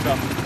Ikusiko.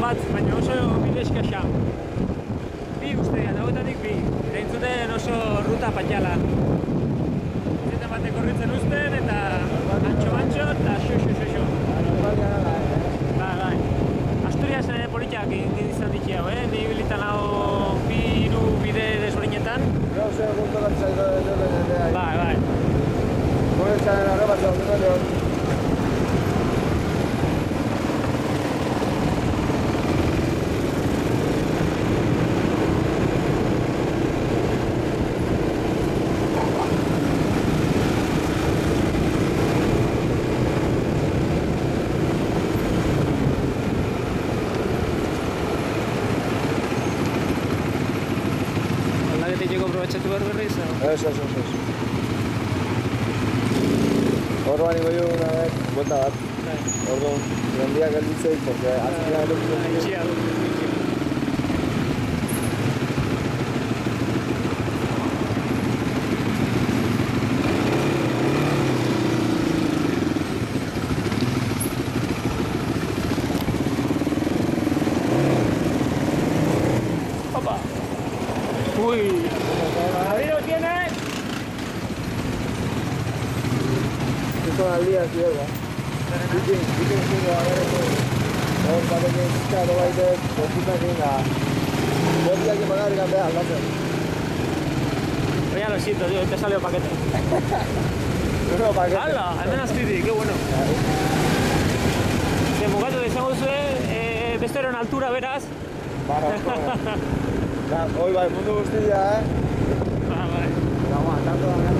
bat, baina oso bide eskaxa. Bi ustean, hauetatik bi. Entzuten oso ruta patxala. Zeta bateko horritzen usten eta antxo-antxo eta xo-xo-xo. Bai. Asturias politiak izan ditxe hau, Ni bilitan hau biru bide desberdinetan. Gauze egun zaitu dut. Bai. Guretzaren arrebatzen dut. Aprovechatu behar berriz? Ez. Horroan ingo jo una buelta bat. Orduan, mendiak gelditzeik, porque azkenean edo Itxia du. Opa. Uy. Ahí lo tienes. Esto al día, cierto. Bikin zingo, hor batekin zizkatu baitek, bostutakin da. Botiak imagarrikan behar, aldatzen. Pues ya lo siento, tío, te salió paquete. Nuevo paquete. ¡Hala! Hemen azpiti, qué bueno. Se mugatu desango zuen, besteron altura beraz. Hoi bai, mundu guztia, Ah, bai. Vamos, tanto da behar.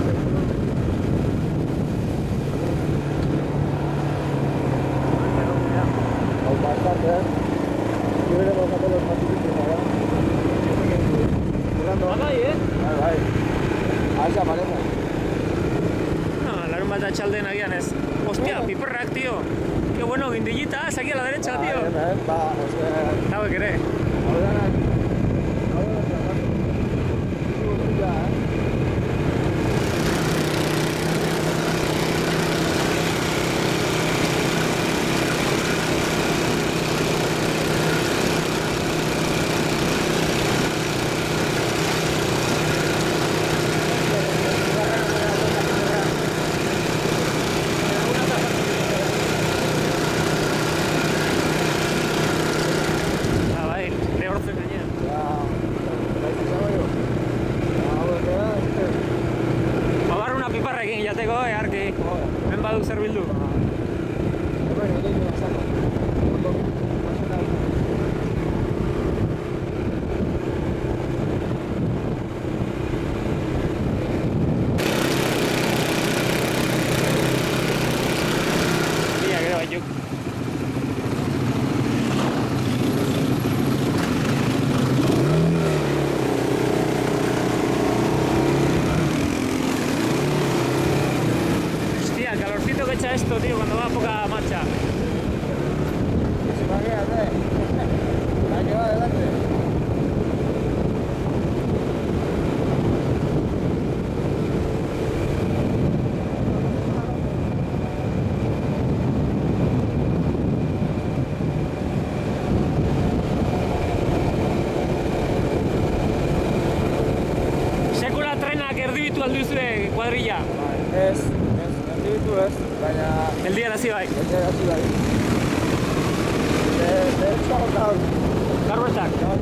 Bastante, Yo veremos a todos los participantes ahora. Currando. Bai, Bai. A ver si aparece. No, larun bat atxalden agian ez. Hostia, piperrak, tío. Qué bueno, guindillitas, aquí a la derecha, tío. Va, Hauek ere. Ah, bai, lehortzen gainean. Babar una piparrekin jateko, arki. Ben badu zer bildu. Ia, gero baituk. Hostia, el calorcito que echa esto, tío, cuando va a poca marcha. Imagínate. Hay que va adelante. Sekula trenak erdibitu alduzue kuadrilla. Ez, erdibitu ez, baina... Geldiarazi bai. Hasi bai. De hecho, gaur. Gaur besak. Gaur.